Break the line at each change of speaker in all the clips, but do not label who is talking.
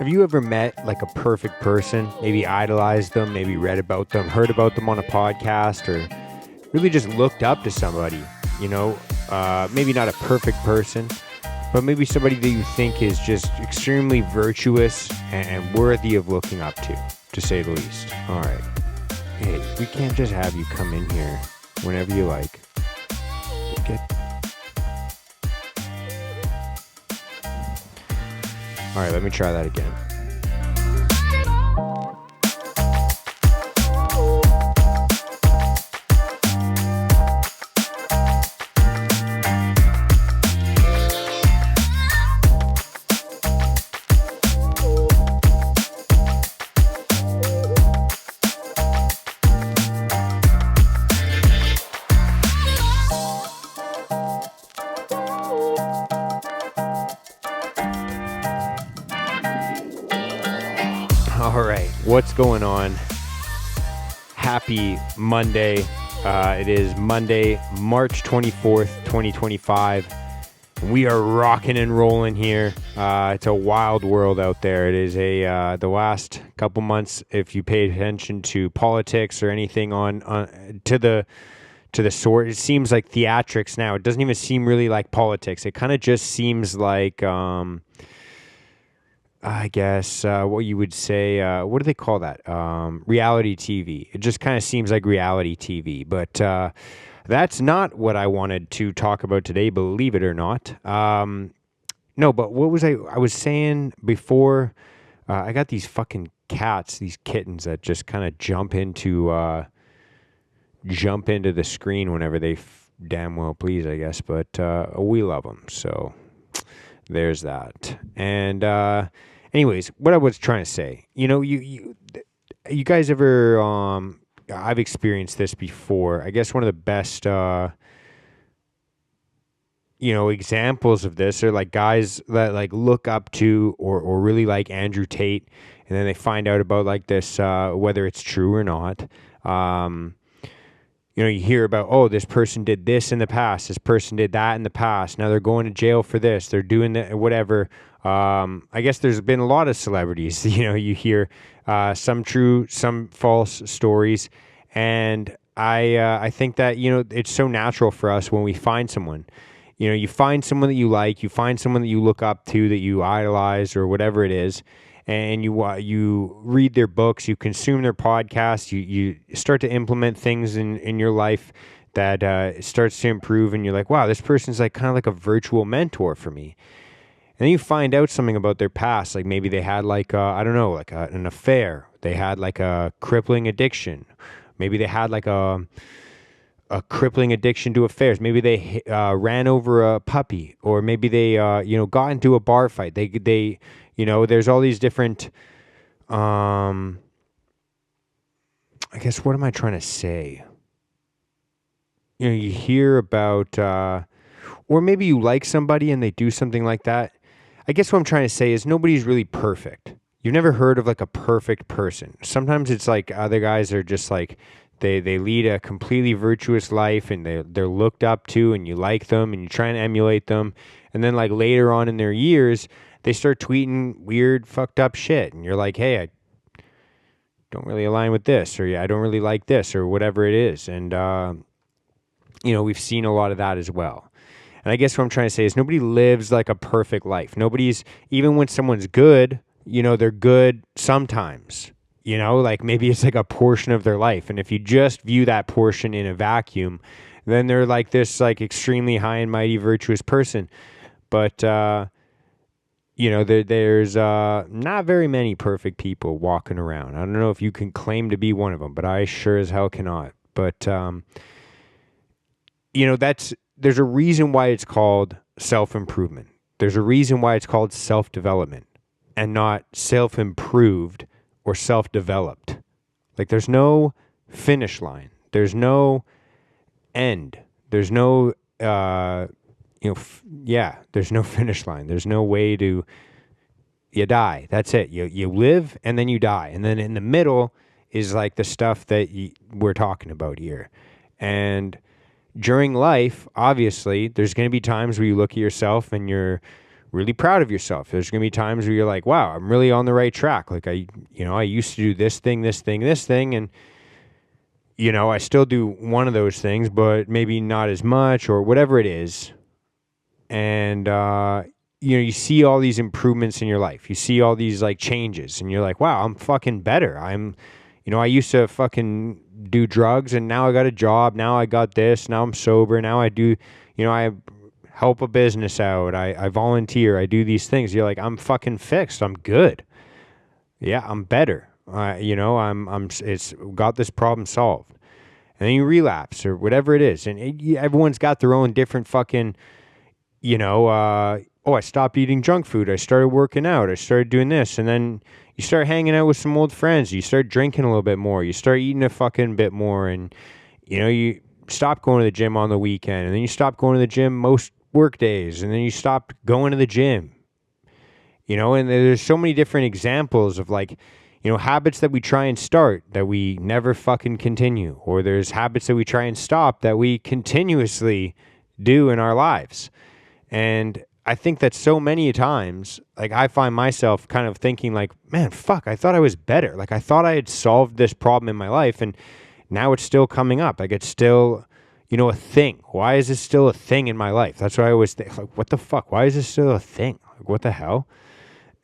Have you ever met like a perfect person, maybe idolized them, maybe read about them, heard about them on a podcast, or really just looked up to somebody, maybe not a perfect person, but maybe somebody that you think is just extremely virtuous and worthy of looking up to say the least. All right. Hey, we can't just have you come in here whenever you like. All right, let me try that again. All right, what's going on? Happy Monday. It is Monday, March 24th, 2025. We are rocking and rolling here. It's a wild world out there. It is the last couple months, if you pay attention to politics or anything to the sort, it seems like theatrics now. It doesn't even seem really like politics. It kind of just seems like I guess what you would say, what do they call that? Reality TV. It just kind of seems like reality TV. But that's not what I wanted to talk about today, believe it or not. No, but what was I was saying before? I got these fucking cats, these kittens that just kind of jump into the screen whenever they damn well please, I guess. But we love them, so there's that. And anyways, what I was trying to say, you guys ever, I've experienced this before. I guess one of the best, examples of this are like guys that like look up to or really like Andrew Tate, and then they find out about like this, whether it's true or not. You hear about, oh, this person did this in the past. This person did that in the past. Now they're going to jail for this. They're doing that, whatever. I guess there's been a lot of celebrities. You hear some true, some false stories. And I think that, it's so natural for us when we find someone. You find someone that you like. You find someone that you look up to, that you idolize or whatever it is. And you read their books, you consume their podcasts, you start to implement things in your life that starts to improve, and you're like, wow, this person's like kind of like a virtual mentor for me. And then you find out something about their past, like maybe they had like an affair, they had like a crippling addiction, maybe they had like a crippling addiction to affairs. Maybe they ran over a puppy, or maybe they got into a bar fight. They there's all these different, I guess, what am I trying to say? You hear about, or maybe you like somebody and they do something like that. I guess what I'm trying to say is nobody's really perfect. You've never heard of like a perfect person. Sometimes it's like other guys are just like, they lead a completely virtuous life, and they're looked up to, and you like them and you try and emulate them. And then like later on in their years, they start tweeting weird, fucked up shit. And you're like, hey, I don't really align with this, or yeah, I don't really like this, or whatever it is. And, we've seen a lot of that as well. And I guess what I'm trying to say is nobody lives like a perfect life. Even when someone's good, they're good sometimes. Like maybe it's like a portion of their life. And if you just view that portion in a vacuum, then they're like this like extremely high and mighty virtuous person. But, there's not very many perfect people walking around. I don't know if you can claim to be one of them, but I sure as hell cannot. But, there's a reason why it's called self-improvement. There's a reason why it's called self-development and not self-improved or self-developed. Like there's no finish line. There's no end. There's no, there's no finish line. There's no way to, you die. That's it. You live and then you die. And then in the middle is like the stuff that we're talking about here. And during life, obviously, there's going to be times where you look at yourself and you're really proud of yourself. There's going to be times where you're like, wow, I'm really on the right track. Like I used to do this thing, and I still do one of those things, but maybe not as much or whatever it is. And, you see all these improvements in your life. You see all these like changes and you're like, wow, I'm fucking better. I used to fucking do drugs and now I got a job. Now I got this. Now I'm sober. Now I do, I help a business out. I volunteer. I do these things. You're like, I'm fucking fixed. I'm good. Yeah, I'm better. It's got this problem solved. And then you relapse or whatever it is. And everyone's got their own different fucking, I stopped eating junk food. I started working out. I started doing this. And then you start hanging out with some old friends. You start drinking a little bit more. You start eating a fucking bit more. And, you stop going to the gym on the weekend. And then you stop going to the gym most work days. And then you stop going to the gym. And there's so many different examples of like, habits that we try and start that we never fucking continue. Or there's habits that we try and stop that we continuously do in our lives. And I think that so many times, like I find myself kind of thinking like, man, fuck, I thought I was better. Like I thought I had solved this problem in my life and now it's still coming up. Like it's still, a thing. Why is this still a thing in my life? That's what I always think. Like, what the fuck? Why is this still a thing? Like, what the hell?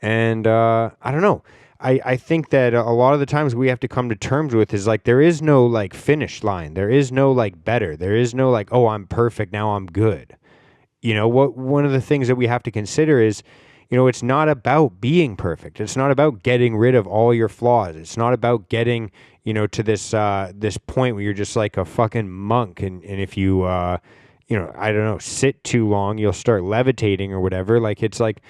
And I don't know. I think that a lot of the times we have to come to terms with is like there is no like finish line. There is no like better. There is no like, oh, I'm perfect. Now I'm good. One of the things that we have to consider is, it's not about being perfect. It's not about getting rid of all your flaws. It's not about getting, to this point where you're just like a fucking monk. And if you, I don't know, sit too long, you'll start levitating or whatever. Like, it's like,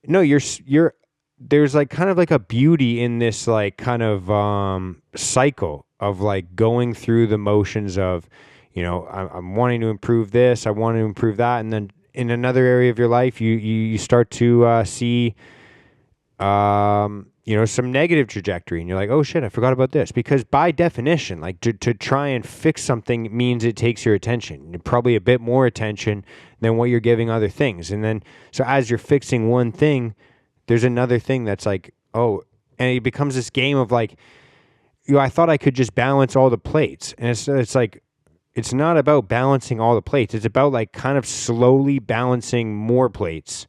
no, there's like kind of like a beauty in this like kind of cycle of like going through the motions of, I'm wanting to improve this, I want to improve that, and then in another area of your life, you start to see, some negative trajectory, and you're like, oh shit, I forgot about this, because by definition, like to try and fix something means it takes your attention, probably a bit more attention than what you're giving other things, and then so as you're fixing one thing, there's another thing that's like, oh, and it becomes this game of like, I thought I could just balance all the plates, and it's like. It's not about balancing all the plates. It's about like kind of slowly balancing more plates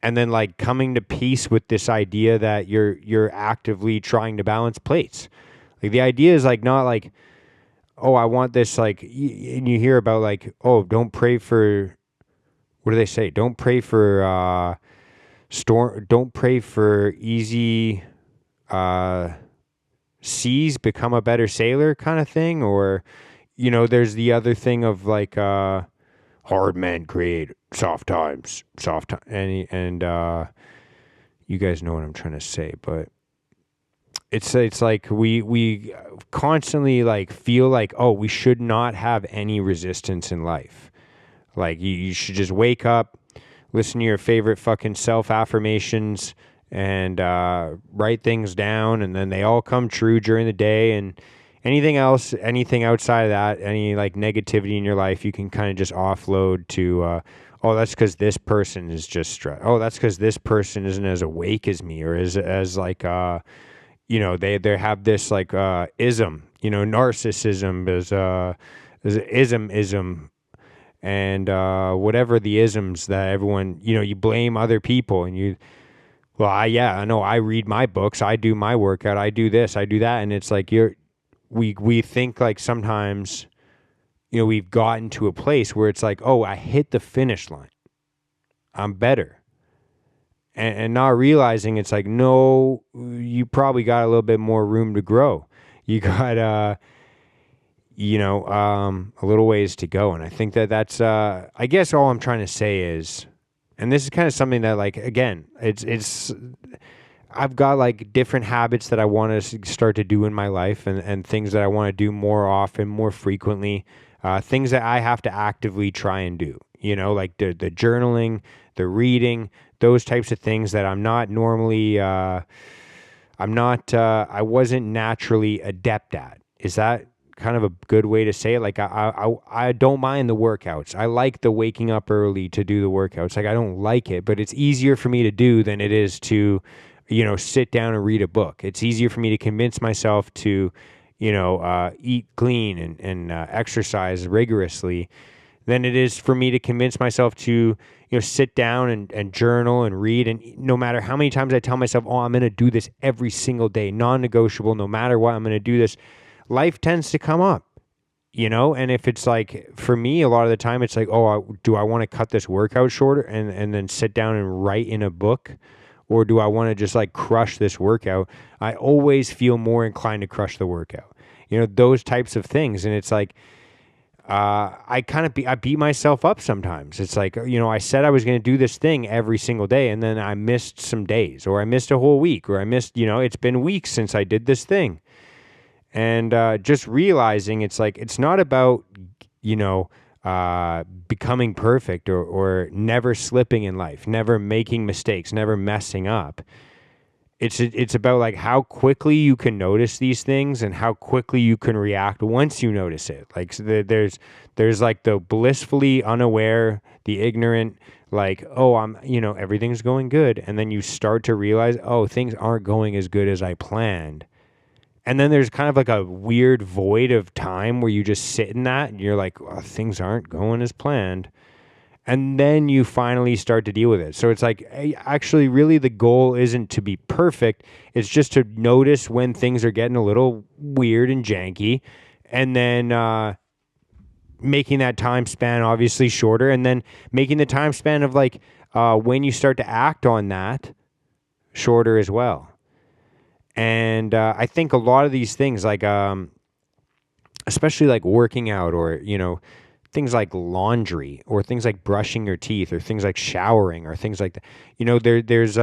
and then like coming to peace with this idea that you're actively trying to balance plates. Like the idea is like not like, oh, I want this like, and you hear about like, oh, don't pray for, what do they say? Don't pray for don't pray for easy seas, become a better sailor kind of thing, or there's the other thing of like hard men create soft times, and you guys know what I'm trying to say, but it's like we constantly like feel like, oh, we should not have any resistance in life. Like you should just wake up, listen to your favorite fucking self-affirmations and write things down, and then they all come true during the day. And anything else, anything outside of that, any like negativity in your life, you can kind of just offload to, oh, that's because this person is just stressed. Oh, that's because this person isn't as awake as me, or as like, they have this like ism, narcissism is ism, and whatever the isms that everyone, you blame other people, and well, I know, I read my books, I do my workout, I do this, I do that, and it's like we think like sometimes, we've gotten to a place where it's like, oh, I hit the finish line, I'm better. And not realizing it's like, no, you probably got a little bit more room to grow. You got, a little ways to go. And I think that's, I guess all I'm trying to say is, and this is kind of something that like, again, it's, I've got like different habits that I want to start to do in my life, and things that I want to do more often, more frequently, things that I have to actively try and do, like the journaling, the reading, those types of things that I'm not normally, I wasn't naturally adept at. Is that kind of a good way to say it. Like I don't mind the workouts. I like the waking up early to do the workouts. Like I don't like it, but it's easier for me to do than it is to, sit down and read a book. It's easier for me to convince myself to, eat clean and exercise rigorously than it is for me to convince myself to, sit down and journal and read. And no matter how many times I tell myself, oh, I'm going to do this every single day, non-negotiable, no matter what, I'm going to do this, life tends to come up, and if it's like, for me, a lot of the time it's like, oh, do I want to cut this workout shorter and then sit down and write in a book? Or do I want to just like crush this workout? I always feel more inclined to crush the workout, those types of things. And it's like, I beat myself up sometimes. It's like, I said I was going to do this thing every single day, and then I missed some days, or I missed a whole week, or I missed, it's been weeks since I did this thing. And just realizing it's like, it's not about, becoming perfect or never slipping in life, never making mistakes, never messing up. It's about like how quickly you can notice these things and how quickly you can react once you notice it. Like there's like the blissfully unaware, the ignorant, like, oh, everything's going good. And then you start to realize, oh, things aren't going as good as I planned. And then there's kind of like a weird void of time where you just sit in that and you're like, well, things aren't going as planned. And then you finally start to deal with it. So it's like, actually, really the goal isn't to be perfect. It's just to notice when things are getting a little weird and janky. And then making that time span obviously shorter. And then making the time span of like when you start to act on that shorter as well. And I think a lot of these things, like especially like working out, or things like laundry, or things like brushing your teeth, or things like showering, or things like that. There's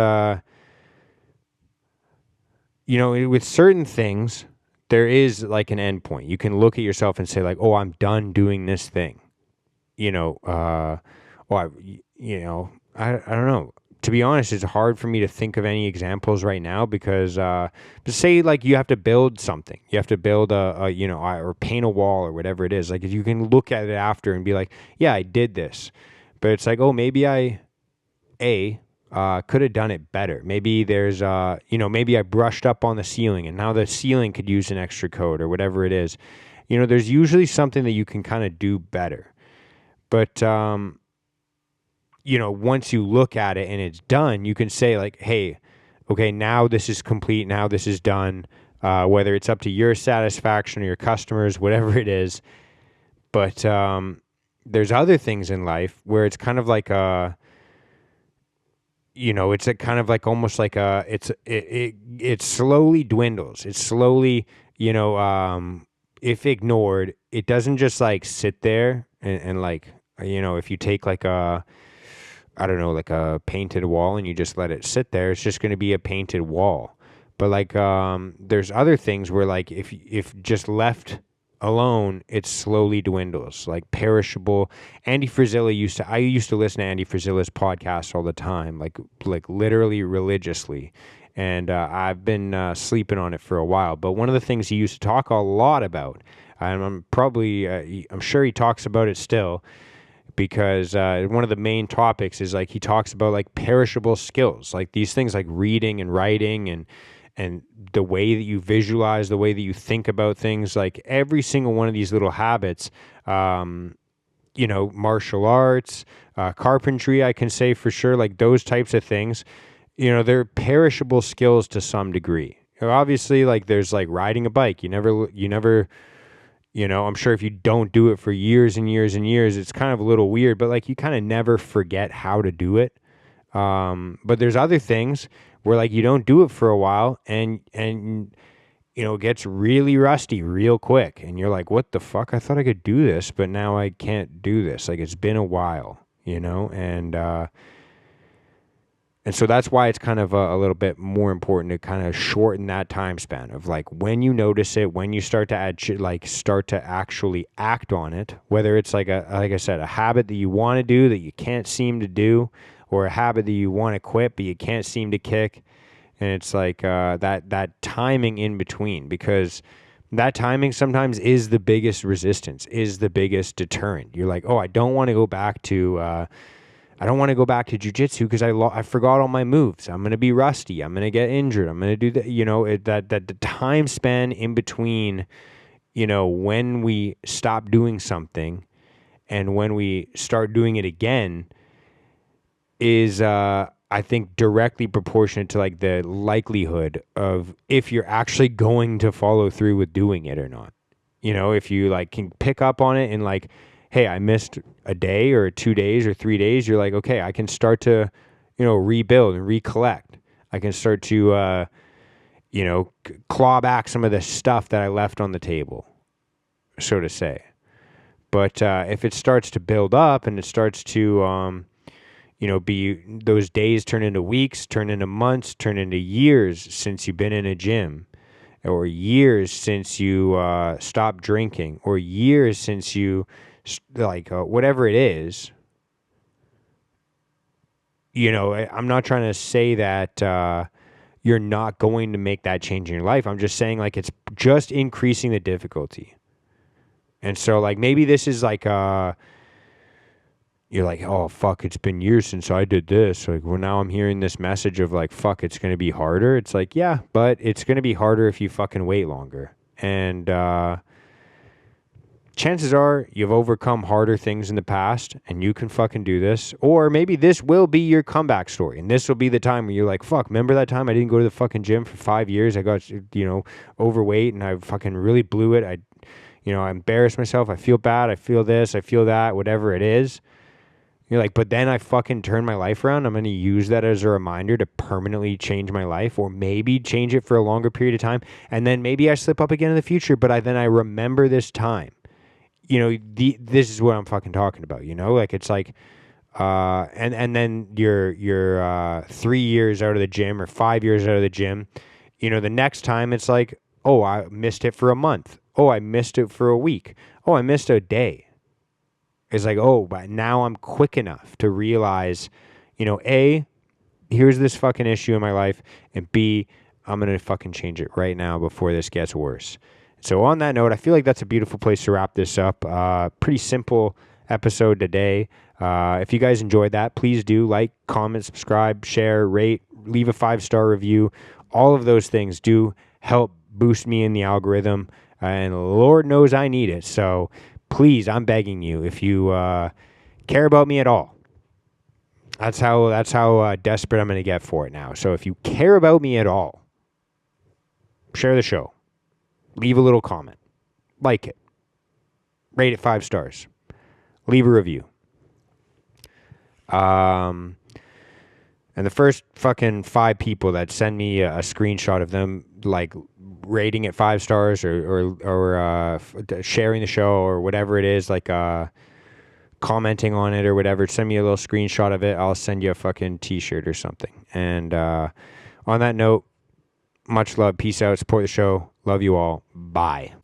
with certain things, there is like an end point. You can look at yourself and say like, oh, I'm done doing this thing. I don't know. To be honest, it's hard for me to think of any examples right now because, say like you have to build something, you have to build or paint a wall or whatever it is. Like you can look at it after and be like, yeah, I did this, but it's like, oh, maybe I could have done it better. Maybe there's, maybe I brushed up on the ceiling and now the ceiling could use an extra coat or whatever it is. There's usually something that you can kind of do better, but, once you look at it and it's done, you can say like, hey, okay, now this is complete. Now this is done. Whether it's up to your satisfaction or your customers, whatever it is. But there's other things in life where it's kind of like it's a kind of like almost like it slowly dwindles. It slowly, if ignored, it doesn't just like sit there and like, if you take like like a painted wall and you just let it sit there, it's just going to be a painted wall. But like, there's other things where like, if just left alone, it slowly dwindles. Like perishable. Andy Frisella I used to listen to Andy Frisella's podcast all the time, like literally religiously. And I've been sleeping on it for a while. But one of the things he used to talk a lot about, and I'm sure he talks about it still, because one of the main topics is like he talks about like perishable skills, like these things like reading and writing and the way that you visualize, the way that you think about things, like every single one of these little habits, martial arts, carpentry, I can say for sure, like those types of things, they're perishable skills to some degree. Obviously, like there's like riding a bike. You never I'm sure if you don't do it for years and years and years, it's kind of a little weird, but like you kind of never forget how to do it. But there's other things where like you don't do it for a while and it gets really rusty real quick. And you're like, what the fuck? I thought I could do this, but now I can't do this. Like it's been a while, and so that's why it's kind of a little bit more important to kind of shorten that time span of like when you notice it, when you start to start to actually act on it, whether it's like like I said, a habit that you want to do that you can't seem to do, or a habit that you want to quit but you can't seem to kick. And it's like that timing in between, because That timing sometimes is the biggest resistance, is the biggest deterrent. You're like, oh, I don't want to go back to jiu-jitsu because I forgot all my moves. I'm going to be rusty. I'm going to get injured. I'm going to do that. That the time span in between, when we stop doing something and when we start doing it again is, I think, directly proportionate to like the likelihood of if you're actually going to follow through with doing it or not. If you like can pick up on it and like, hey, I missed a day or 2 days or 3 days, you're like, okay, I can start to, rebuild and recollect. I can start to, claw back some of the stuff that I left on the table, so to say. But if it starts to build up and it starts to, be those days turn into weeks, turn into months, turn into years since you've been in a gym, or years since you stopped drinking, or years since you whatever it is, I'm not trying to say that you're not going to make that change in your life. I'm just saying like it's just increasing the difficulty. And so like maybe this is like you're like, oh fuck, it's been years since I did this. Like, well, now I'm hearing this message of like, fuck, it's going to be harder. It's like, yeah, but it's going to be harder if you fucking wait longer. And chances are you've overcome harder things in the past and you can fucking do this. Or maybe this will be your comeback story. And this will be the time where you're like, fuck, remember that time I didn't go to the fucking gym for 5 years? I got, overweight and I fucking really blew it. I embarrassed myself. I feel bad. I feel this. I feel that, whatever it is. You're like, but then I fucking turned my life around. I'm going to use that as a reminder to permanently change my life, or maybe change it for a longer period of time. And then maybe I slip up again in the future, but I remember this time. This is what I'm fucking talking about, like it's like, and then you're 3 years out of the gym or 5 years out of the gym, the next time it's like, oh, I missed it for a month. Oh, I missed it for a week. Oh, I missed a day. It's like, oh, but now I'm quick enough to realize, A, here's this fucking issue in my life, and B, I'm going to fucking change it right now before this gets worse. So on that note, I feel like that's a beautiful place to wrap this up. Pretty simple episode today. If you guys enjoyed that, please do like, comment, subscribe, share, rate, leave a 5-star review. All of those things do help boost me in the algorithm, and Lord knows I need it. So please, I'm begging you, if you care about me at all, that's how desperate I'm going to get for it now. So if you care about me at all, share the show. Leave a little comment. Like it. Rate it 5 stars. Leave a review. And the first fucking 5 people that send me a screenshot of them like rating it 5 stars or sharing the show or whatever it is, like commenting on it or whatever, send me a little screenshot of it. I'll send you a fucking t-shirt or something. And on that note, much love. Peace out. Support the show. Love you all. Bye.